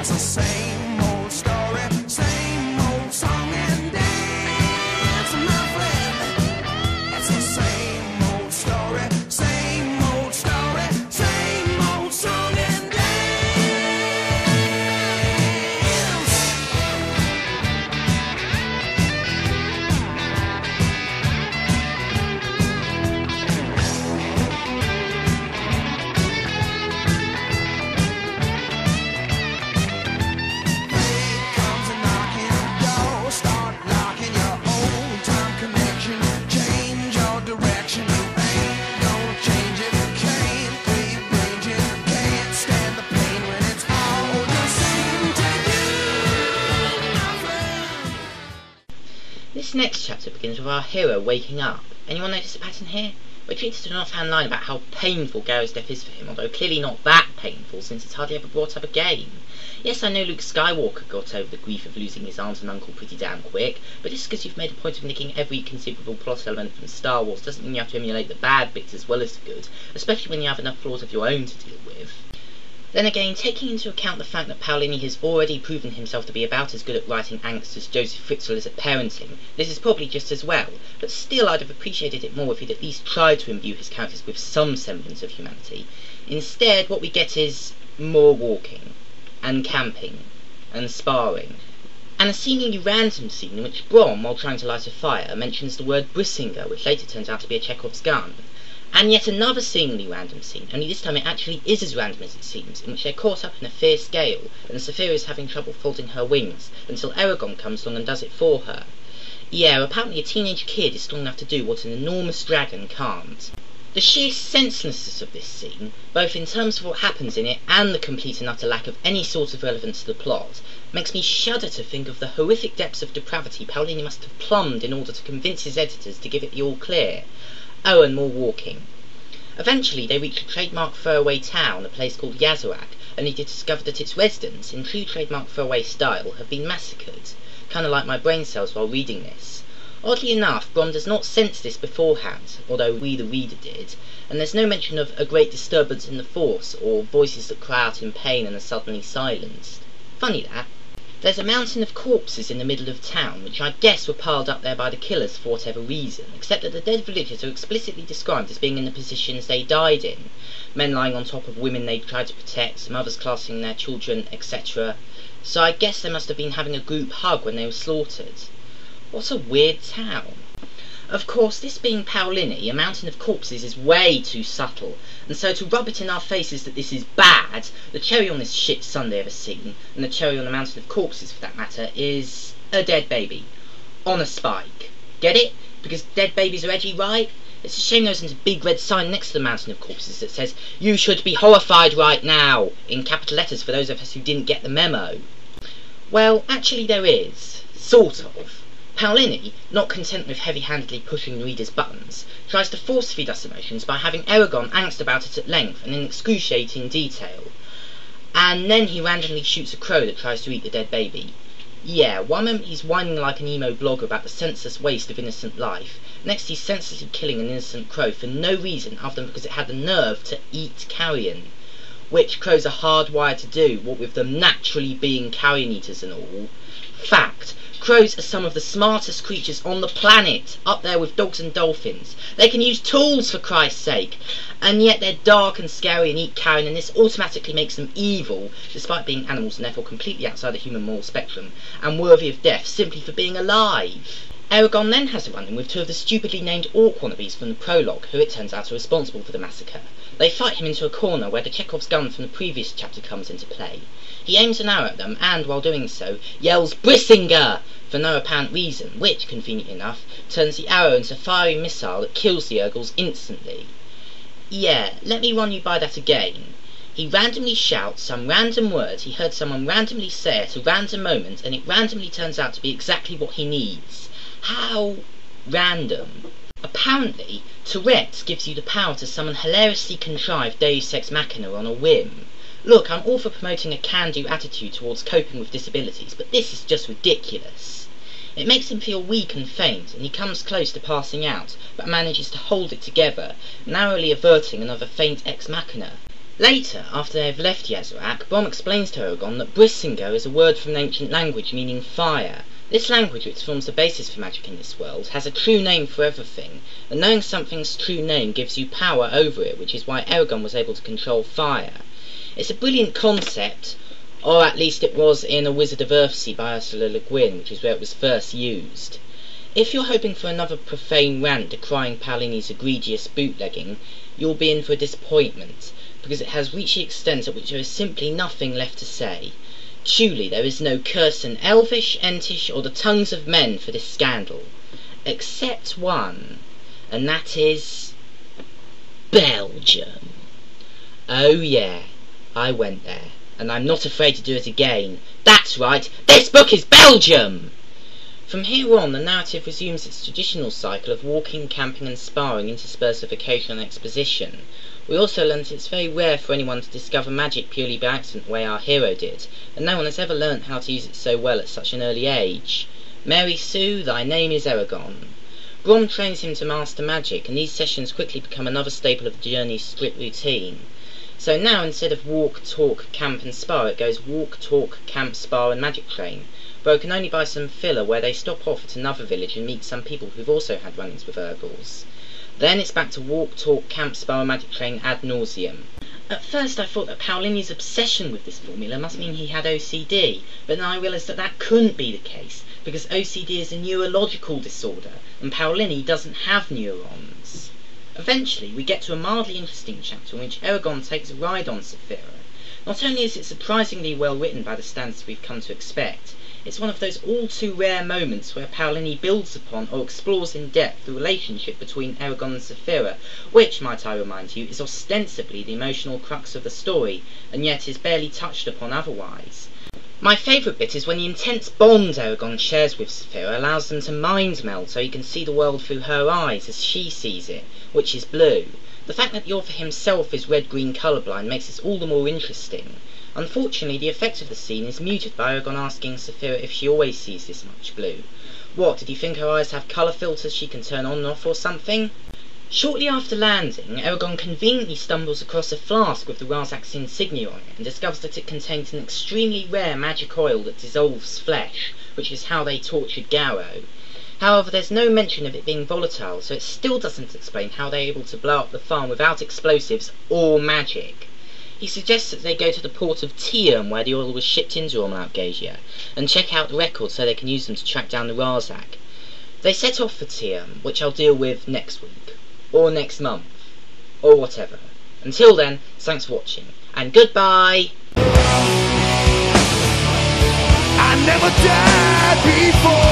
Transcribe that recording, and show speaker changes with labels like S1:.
S1: It's the same old story, same old song and dance, my friend. It's the same old story, same old story, same old song and dance.
S2: This next chapter begins with our hero waking up. Anyone notice a pattern here? We're treated to an offhand line about how painful Garo's death is for him, although clearly not that painful since it's hardly ever brought up again. Yes, I know Luke Skywalker got over the grief of losing his aunt and uncle pretty damn quick, but just because you've made a point of nicking every conceivable plot element from Star Wars doesn't mean you have to emulate the bad bits as well as the good, especially when you have enough flaws of your own to deal with. Then again, taking into account the fact that Paolini has already proven himself to be about as good at writing angst as Joseph Fritzl is at parenting, this is probably just as well, but still I'd have appreciated it more if he'd at least tried to imbue his characters with some semblance of humanity. Instead, what we get is more walking, and camping, and sparring, and a seemingly random scene in which Brom, while trying to light a fire, mentions the word Brissinger, which later turns out to be a Chekhov's gun. And yet another seemingly random scene, only this time it actually is as random as it seems, in which they're caught up in a fierce gale, and Saphira is having trouble folding her wings, until Eragon comes along and does it for her. Yeah, apparently a teenage kid is strong enough to do what an enormous dragon can't. The sheer senselessness of this scene, both in terms of what happens in it and the complete and utter lack of any sort of relevance to the plot, makes me shudder to think of the horrific depths of depravity Paolini must have plumbed in order to convince his editors to give it the all clear. Oh, and more walking. Eventually they reach a trademark throwaway town, a place called Yazuak, only to discover that its residents, in true trademark throwaway style, have been massacred, kinda like my brain cells while reading this. Oddly enough, Brom does not sense this beforehand, although we the reader did, and there's no mention of a great disturbance in the force, or voices that cry out in pain and are suddenly silenced. Funny that. There's a mountain of corpses in the middle of town, which I guess were piled up there by the killers for whatever reason, except that the dead villagers are explicitly described as being in the positions they died in. Men lying on top of women they tried to protect, mothers clasping their children, etc. So I guess they must have been having a group hug when they were slaughtered. What a weird town. Of course, this being Paolini, a mountain of corpses is way too subtle, and so to rub it in our faces that this is bad, the cherry on this shit Sunday ever seen, and the cherry on the mountain of corpses for that matter, is a dead baby. On a spike. Get it? Because dead babies are edgy, right? It's a shame there isn't a big red sign next to the mountain of corpses that says, "You should be horrified right now," in capital letters for those of us who didn't get the memo. Well, actually there is. Sort of. Paolini, not content with heavy-handedly pushing the reader's buttons, tries to force-feed us emotions by having Eragon angst about it at length and in excruciating detail. And then he randomly shoots a crow that tries to eat the dead baby. Yeah, one moment he's whining like an emo blogger about the senseless waste of innocent life, next he's senselessly killing an innocent crow for no reason other than because it had the nerve to eat carrion. Which crows are hardwired to do, what with them naturally being carrion eaters and all. Fact. Crows are some of the smartest creatures on the planet, up there with dogs and dolphins. They can use tools, for Christ's sake, and yet they're dark and scary and eat carrion, and this automatically makes them evil, despite being animals and therefore completely outside the human moral spectrum, and worthy of death simply for being alive. Eragon then has a run-in with two of the stupidly named orc wannabes from the prologue, who it turns out are responsible for the massacre. They fight him into a corner where the Chekhov's gun from the previous chapter comes into play. He aims an arrow at them and, while doing so, yells "Brissinger!" for no apparent reason, which, conveniently enough, turns the arrow into a fiery missile that kills the Urgles instantly. Yeah, let me run you by that again. He randomly shouts some random word he heard someone randomly say at a random moment, and it randomly turns out to be exactly what he needs. How random. Apparently, Tourette's gives you the power to summon hilariously contrived Deus Ex Machina on a whim. Look, I'm all for promoting a can-do attitude towards coping with disabilities, but this is just ridiculous. It makes him feel weak and faint, and he comes close to passing out, but manages to hold it together, narrowly averting another faint ex machina. Later, after they have left Yazarak, Brom explains to Eragon that Brisingo is a word from an ancient language meaning fire. This language, which forms the basis for magic in this world, has a true name for everything, and knowing something's true name gives you power over it, which is why Eragon was able to control fire. It's a brilliant concept, or at least it was in A Wizard of Earthsea by Ursula Le Guin, which is where it was first used. If you're hoping for another profane rant decrying Paolini's egregious bootlegging, you'll be in for a disappointment, because it has reached the extent at which there is simply nothing left to say. Truly, there is no curse in Elvish, Entish, or the tongues of men for this scandal. Except one, and that is Belgium. Oh yeah, I went there, and I'm not afraid to do it again. That's right, this book is Belgium! From here on, the narrative resumes its traditional cycle of walking, camping and sparring interspersed with occasional exposition. We also learn that it's very rare for anyone to discover magic purely by accident the way our hero did, and no one has ever learnt how to use it so well at such an early age. Mary Sue, thy name is Eragon. Brom trains him to master magic, and these sessions quickly become another staple of the journey's strict routine. So now, instead of walk, talk, camp and spar, it goes walk, talk, camp, spar and magic train, broken only by some filler where they stop off at another village and meet some people who've also had run-ins with Urgles. Then it's back to walk, talk, camp, spar and magic train ad nauseum. At first I thought that Paolini's obsession with this formula must mean he had OCD, but then I realised that that couldn't be the case, because OCD is a neurological disorder, and Paolini doesn't have neurons. Eventually we get to a mildly interesting chapter in which Eragon takes a ride on Saphira. Not only is it surprisingly well written by the standards we've come to expect, it's one of those all-too-rare moments where Paolini builds upon or explores in depth the relationship between Eragon and Saphira, which, might I remind you, is ostensibly the emotional crux of the story, and yet is barely touched upon otherwise. My favourite bit is when the intense bond Eragon shares with Saphira allows them to mind meld so he can see the world through her eyes as she sees it, which is blue. The fact that the author himself is red-green colourblind makes this all the more interesting. Unfortunately, the effect of the scene is muted by Eragon asking Saphira if she always sees this much blue. What, did you think her eyes have colour filters she can turn on and off or something? Shortly after landing, Eragon conveniently stumbles across a flask with the Razak's insignia on it and discovers that it contains an extremely rare magic oil that dissolves flesh, which is how they tortured Garrow. However, there's no mention of it being volatile, so it still doesn't explain how they're able to blow up the farm without explosives or magic. He suggests that they go to the port of Tium, where the oil was shipped into Ormalgasia, and check out the records so they can use them to track down the Razak. They set off for Tium, which I'll deal with next week, or next month, or whatever. Until then, thanks for watching, and goodbye!
S1: I never died before.